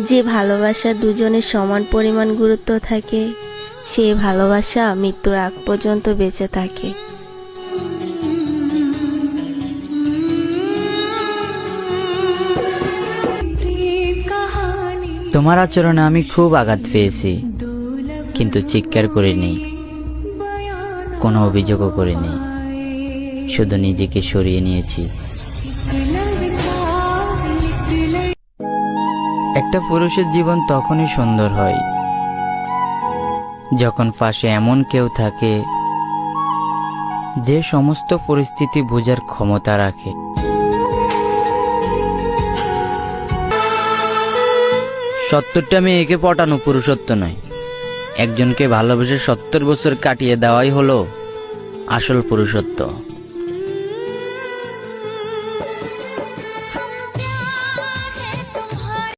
যে ভালোবাসা দুজনের সমান পরিমাণ গুরুত্ব থাকে, সেই ভালোবাসা মৃত্যুর আগ পর্যন্ত বেঁচে থাকে। তোমার আচরণে আমি খুব আঘাত পেয়েছি, কিন্তু চিৎকার করিনি, কোনো অভিযোগও করিনি, শুধু নিজেকে সরিয়ে নিয়েছি। একটা পুরুষের জীবন তখনই সুন্দর হয় যখন পাশে এমন কেউ থাকে যে সমস্ত পরিস্থিতি বোঝার ক্ষমতা রাখে। সত্তরটা মেয়েকে পটানো পুরুষত্ব নয়, একজনকে ভালোবেসে 70 বছর কাটিয়ে দেওয়াই হলো আসল পুরুষত্ব।